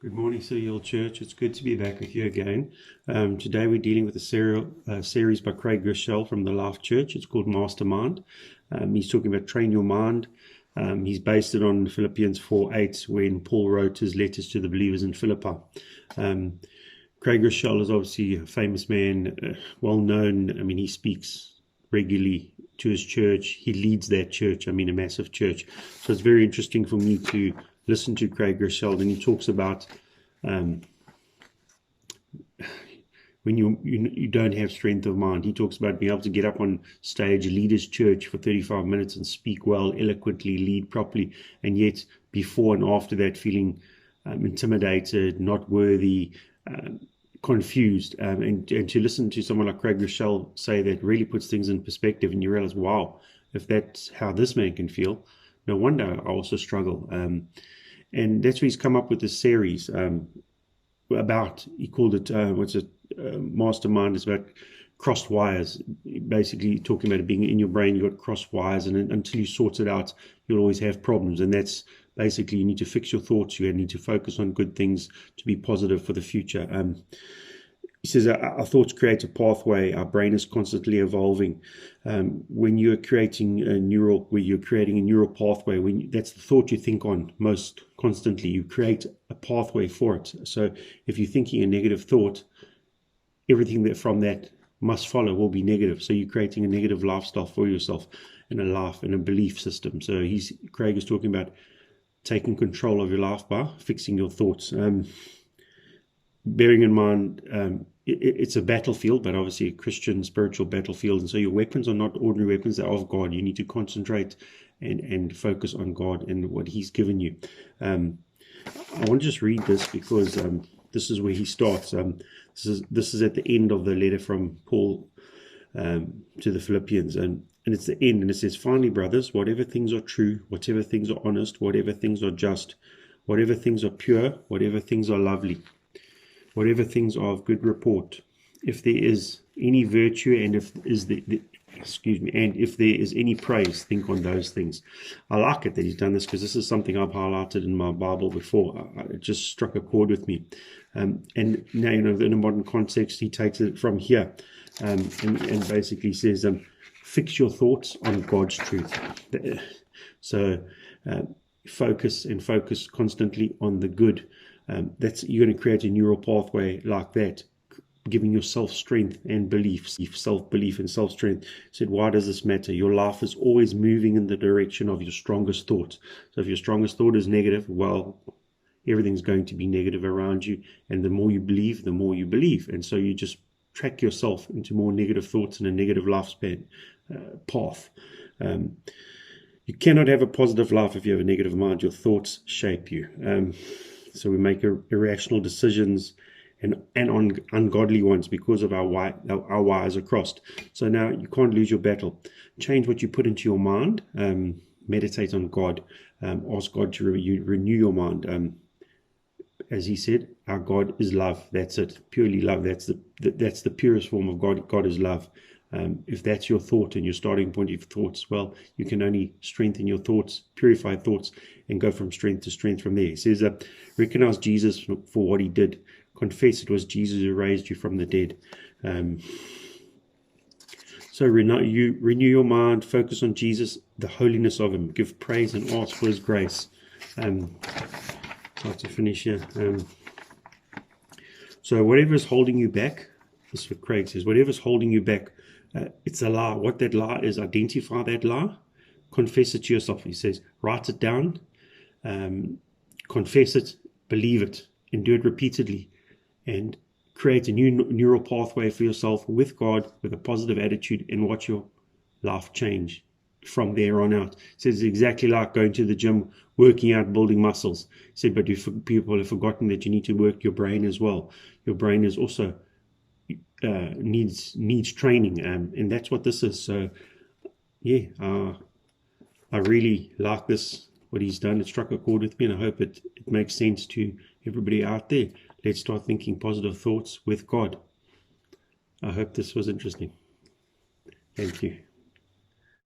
Good morning, City Hill Church. It's good to be back with you again. Today we're dealing with a series by Craig Groeschel from the Life Church. It's called Mastermind. He's talking about train your mind. He's based it on Philippians 4:8 when Paul wrote his letters to the believers in Philippi. Craig Groeschel is obviously a famous man, well known. I mean, he speaks regularly to his church. He leads that church, a massive church. So it's very interesting for me to listen to Craig Groeschel, and he talks about when you don't have strength of mind. He talks about being able to get up on stage, lead his church for 35 minutes and speak well, eloquently, lead properly, and yet before and after that feeling intimidated, not worthy, confused. And to listen to someone like Craig Groeschel say that really puts things in perspective, and you realize, wow, if that's how this man can feel, no wonder I also struggle. And that's why he's come up with this series about, he called it, Mastermind. It's about crossed wires, basically talking about it being in your brain. You've got crossed wires, and until you sort it out, you'll always have problems. And that's basically, you need to fix your thoughts. You need to focus on good things to be positive for the future. He says our thoughts create a pathway. Our brain is constantly evolving. When you're creating a neural pathway, that's the thought you think on most constantly. You create a pathway for it. So if you're thinking a negative thought, everything that from that must follow will be negative. So you're creating a negative lifestyle for yourself, and a life and a belief system. So Craig is talking about taking control of your life by fixing your thoughts. Bearing in mind, it's a battlefield, but obviously a Christian spiritual battlefield. And so your weapons are not ordinary weapons, they're of God. You need to concentrate and focus on God and what He's given you. I want to just read this because this is where he starts. This is at the end of the letter from Paul to the Philippians. And it's the end, and it says, "Finally, brothers, whatever things are true, whatever things are honest, whatever things are just, whatever things are pure, whatever things are lovely, whatever things are of good report, if there is any virtue and if there is any praise, think on those things." I like it that he's done this, because this is something I've highlighted in my Bible before. It just struck a chord with me. And now, in a modern context, he takes it from here and basically says, fix your thoughts on God's truth. So focus constantly on the good. You're going to create a neural pathway like that, giving yourself strength and belief, self-belief and self-strength. Said, why does this matter? Your life is always moving in the direction of your strongest thought. So if your strongest thought is negative, well, everything's going to be negative around you. And the more you believe, the more you believe. And so you just track yourself into more negative thoughts and a negative lifespan path. You cannot have a positive life if you have a negative mind. Your thoughts shape you. So we make irrational decisions and ungodly ones because of our wires are crossed. So now you can't lose your battle. Change what you put into your mind. Meditate on God. Ask God to renew your mind. As he said, our God is love. That's it. Purely love. That's the purest form of God. God is love. If that's your thought and your starting point of your thoughts, well, you can only strengthen your thoughts, purify thoughts, and go from strength to strength from there. He says, recognize Jesus for what he did. Confess it was Jesus who raised you from the dead. So renew your mind, focus on Jesus, the holiness of him. Give praise and ask for his grace. To finish here. So whatever is holding you back, this is what Craig says, whatever is holding you back, it's a lie. What that lie is, identify that lie, confess it to yourself. He says, write it down, confess it, believe it, and do it repeatedly, and create a new neural pathway for yourself with God, with a positive attitude, and watch your life change from there on out. He says it's exactly like going to the gym, working out, building muscles. He said, but people have forgotten that you need to work your brain as well. Your brain is also needs training, and that's what this is. So yeah, I really like this, what he's done. It struck a chord with me, and I hope it makes sense to everybody out there. Let's start thinking positive thoughts with God. I hope this was interesting. Thank you.